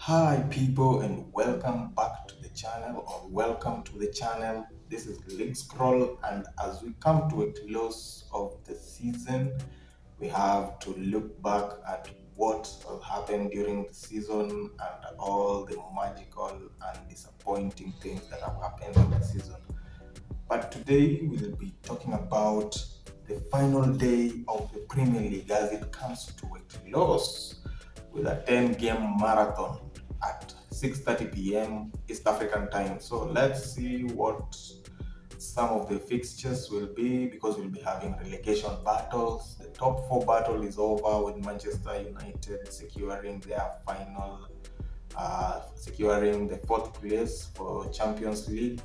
Hi people, and welcome back to the channel, or welcome to the channel. This is League Scroll, and as we come to a close of the season, we have to look back at what has happened during the season and all the magical and disappointing things that have happened in the season. But today we'll be talking about the final day of the Premier League as it comes to a close with a 10-game marathon at 6:30 p.m. East African time. So let's see what some of the fixtures will be, because we'll be having relegation battles. The top four battle is over with Manchester United securing their securing the fourth place for Champions League,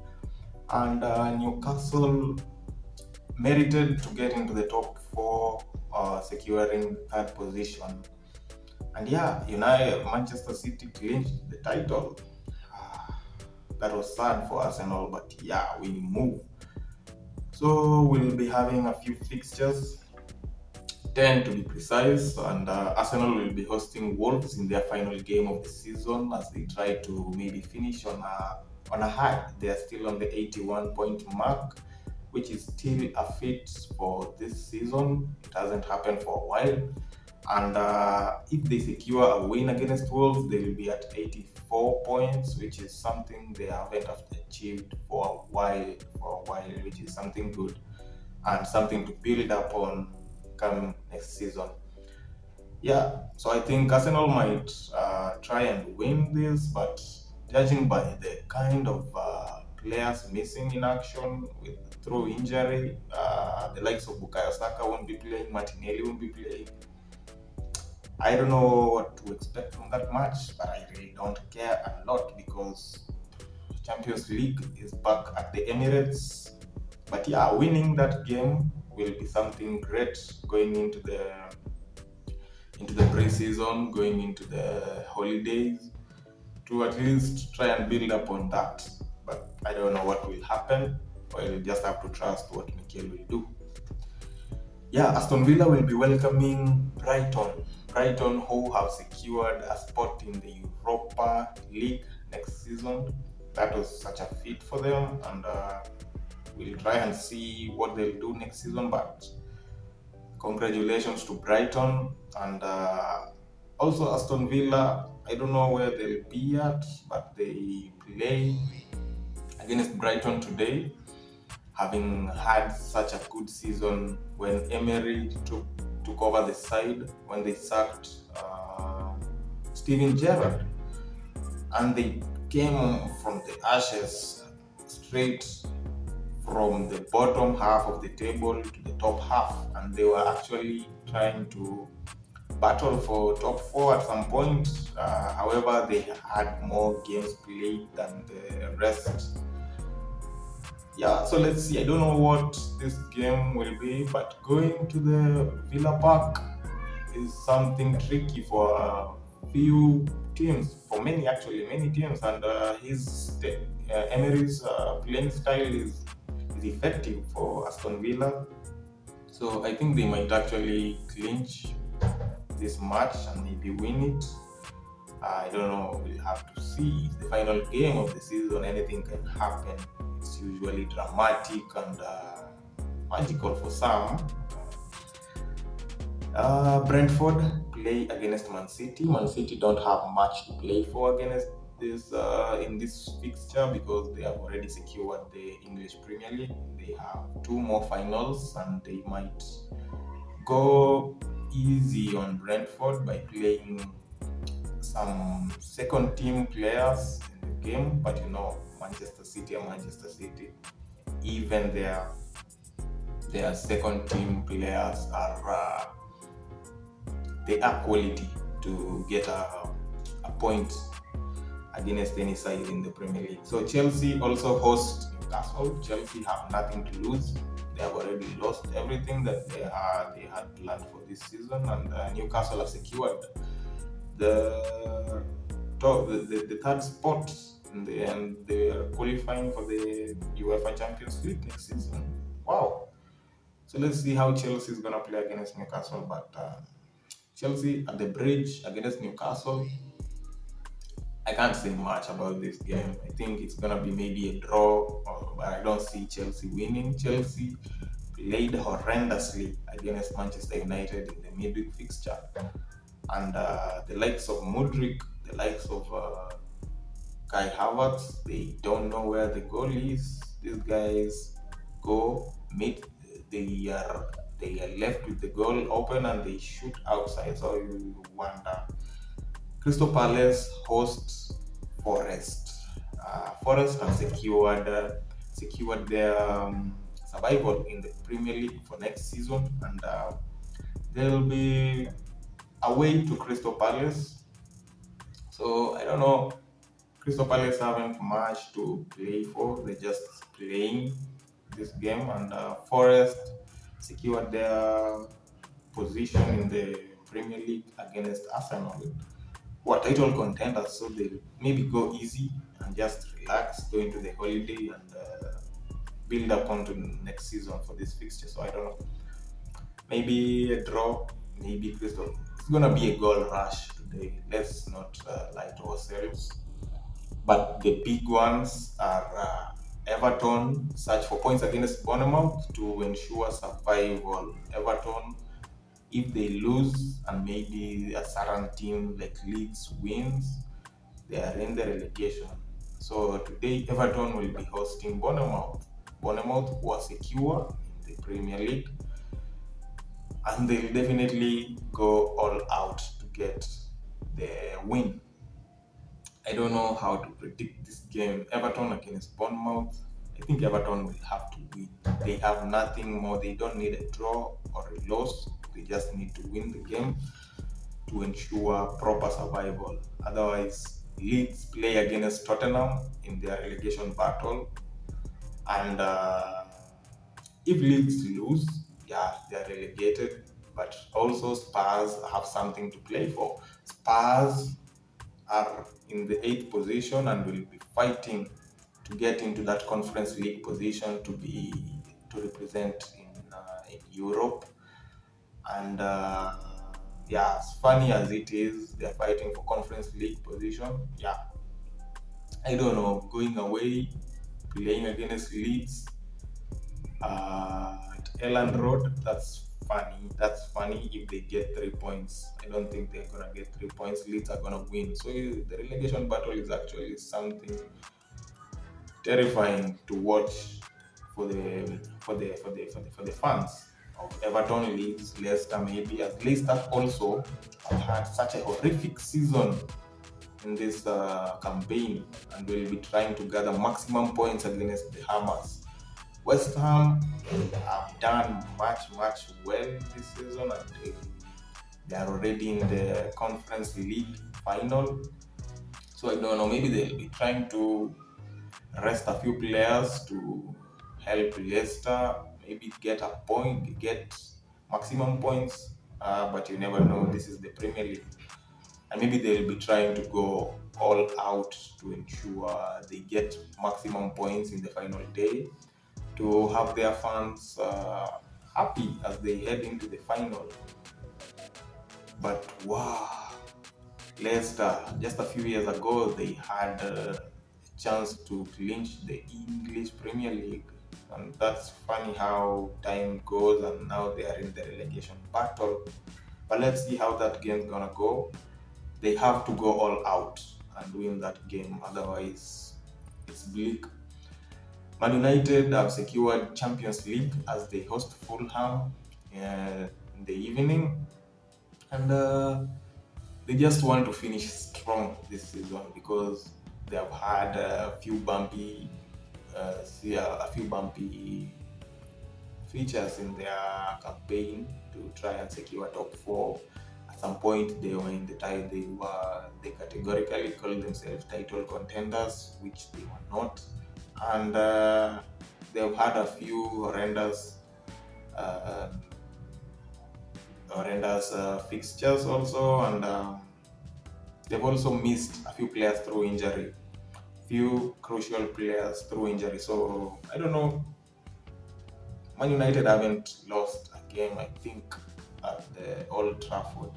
and Newcastle merited to get into the top four, securing third position. And yeah, Manchester City clinched the title. That was sad for Arsenal, but yeah, we move. So we'll be having a few fixtures, 10 to be precise, and Arsenal will be hosting Wolves in their final game of the season as they try to maybe finish on a high. They are still on the 81-point mark, which is still a feat for this season. It hasn't happened for a while. And if they secure a win against Wolves, they will be at 84 points, which is something they haven't achieved for a while, which is something good and something to build up on come next season. Yeah, so I think Arsenal might try and win this, but judging by the kind of players missing in action through injury, the likes of Bukayo Saka won't be playing, Martinelli won't be playing. I don't know what to expect from that match, but I really don't care a lot because Champions League is back at the Emirates. But yeah, winning that game will be something great going into the pre-season, going into the holidays, to at least try and build up on that. But I don't know what will happen. We'll just have to trust what Mikel will do. Yeah, Aston Villa will be welcoming Brighton. Brighton, who have secured a spot in the Europa League next season. That was such a feat for them, and we'll try and see what they'll do next season. But congratulations to Brighton, and also Aston Villa. I don't know where they'll be at, but they play against Brighton today, having had such a good season when Emery took over the side when they sacked Steven Gerrard, and they came from the ashes straight from the bottom half of the table to the top half, and they were actually trying to battle for top four at some point. However, they had more games played than the rest. Yeah, so let's see. I don't know what this game will be, but going to the Villa Park is something tricky for a few teams, for many teams, and Emery's playing style is effective for Aston Villa. So I think they might actually clinch this match and maybe win it. I don't know. We'll have to see. It's the final game of the season. Anything can happen. It's usually dramatic and magical for some. Brentford play against Man City. Man City don't have much to play for against this in this fixture because they have already secured the English Premier League. They have two more finals, and they might go easy on Brentford by playing some second team players in the game. But Manchester City are Manchester City. Even their second team players are they are quality to get a point against any side in the Premier League. So Chelsea also host Newcastle. Chelsea have nothing to lose. They have already lost everything that they had planned for this season, and Newcastle have secured the third spot, and they are qualifying for the UEFA Champions League next season. Wow! So let's see how Chelsea is gonna play against Newcastle. But Chelsea at the bridge against Newcastle, I can't say much about this game. I think it's gonna be maybe a draw, but I don't see Chelsea winning. Chelsea played horrendously against Manchester United in the midweek fixture, and the likes of Mudrik, the likes of Kai Havertz, they don't know where the goal is. These guys go meet, they are they are left with the goal open and they shoot outside. So you wonder. Crystal Palace hosts Forest. Forest have secured their survival in the Premier League for next season, and they'll be away to Crystal Palace. So I don't know. Crystal Palace haven't much to play for. They're just playing this game, and Forest secured their position in the Premier League against Arsenal, who are title contenders. So they maybe go easy and just relax, go into the holiday, and build up onto next season for this fixture. So I don't know. Maybe a draw, maybe Crystal. It's gonna be a goal rush today. Let's not lie to ourselves. But the big ones are Everton search for points against Bournemouth to ensure survival. Everton, if they lose and maybe a certain team like Leeds wins, they are in the relegation. So today Everton will be hosting Bournemouth. Bournemouth was secure in the Premier League, and they'll definitely go all out to get the win. I don't know how to predict this game. Everton against Bournemouth. I think Everton will have to win. They have nothing more. They don't need a draw or a loss. They just need to win the game to ensure proper survival. Otherwise, Leeds play against Tottenham in their relegation battle. And if Leeds lose, yeah, they are relegated. But also, Spurs have something to play for. Spurs are in the eighth position and will be fighting to get into that Conference League position to represent in Europe. And yeah, as funny as it is, they're fighting for Conference League position. Yeah, I don't know, going away, playing against Leeds at Elland Road. That's funny. That's funny if they get 3 points. I don't think they're gonna get 3 points. Leeds are gonna win. So the relegation battle is actually something terrifying to watch for the fans of Everton, Leeds, Leicester, maybe, as Leicester also have had such a horrific season in this campaign and will be trying to gather maximum points against the Hammers. West Ham have done much well this season, and they are already in the Conference League final. So I don't know, maybe they'll be trying to rest a few players to help Leicester maybe get maximum points. But you never know. This is the Premier League, and maybe they'll be trying to go all out to ensure they get maximum points in the final day to have their fans happy as they head into the final. But wow, Leicester, just a few years ago, they had a chance to clinch the English Premier League. And that's funny how time goes, and now they are in the relegation battle. But let's see how that game's gonna go. They have to go all out and win that game, otherwise, it's bleak. Man United have secured Champions League as they host Fulham in the evening, and they just want to finish strong this season because they have had a few bumpy features in their campaign to try and secure top four. At some point, they were in the tie. They categorically called themselves title contenders, which they were not, and they've had a few uh, horrendous fixtures also, and they've also missed a few players through injury, few crucial players through injury. So I don't know. Man United haven't lost a game, I think, at the Old Trafford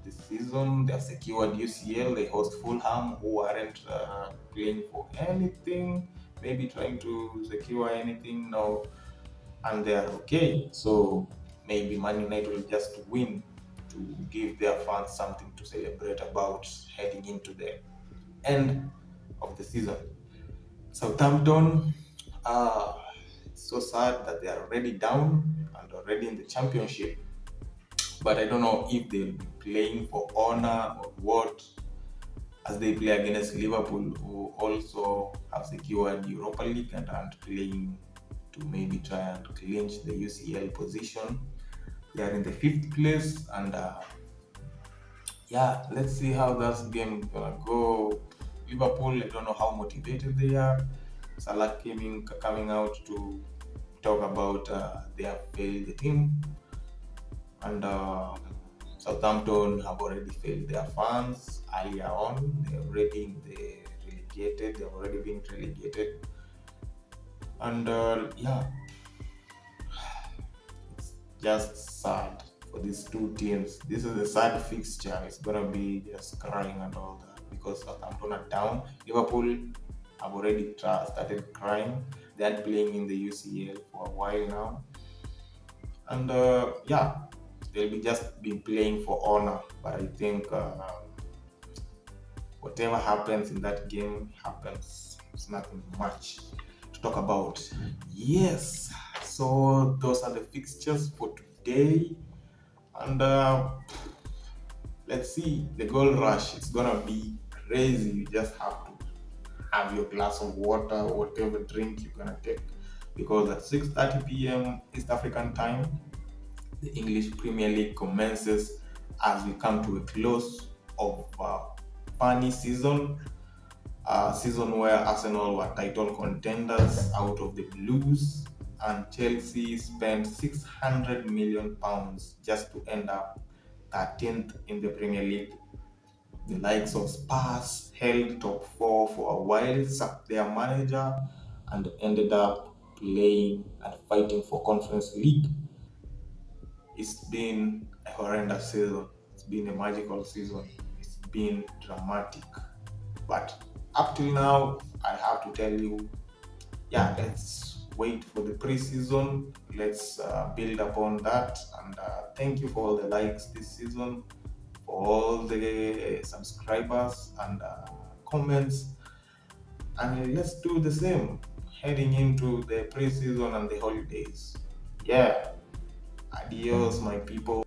this season. They have secured UCL. They host Fulham, who aren't playing for anything, maybe trying to secure anything now, and they are okay. So maybe Man United will just win to give their fans something to celebrate about heading into the end of the season. Southampton, it's so sad that they are already down and already in the championship. But I don't know if they'll be playing for honor or what, as they play against Liverpool, who also have secured Europa League and aren't playing to maybe try and clinch the UCL position. They are in the fifth place, and yeah, let's see how that game is gonna go. Liverpool, I don't know how motivated they are. Salah coming out to talk about they have failed the team, and Southampton have already failed their fans earlier on. They've already been relegated, and yeah, it's just sad for these two teams. This is a sad fixture. It's gonna be just crying and all that because Southampton are down. Liverpool have already started crying. They aren't playing in the UCL for a while now, and yeah, they'll be just be playing for honor. But I think whatever happens in that game happens. It's nothing much to talk about. Yes, so those are the fixtures for today, and let's see the goal rush. It's gonna be crazy. You just have to have your glass of water, whatever drink you're gonna take, because at 6:30 p.m. East African time, the English Premier League commences as we come to a close of funny season. A season where Arsenal were title contenders out of the blues, and Chelsea spent £600 million just to end up 13th in the Premier League. The likes of Spurs held top four for a while, sacked their manager, and ended up playing and fighting for Conference League. It's been a horrendous season. It's been a magical season. It's been dramatic. But up till now, I have to tell you, yeah, let's wait for the preseason. Let's build upon that. And thank you for all the likes this season, for all the subscribers and comments. And let's do the same heading into the preseason and the holidays. Yeah, adios, my people.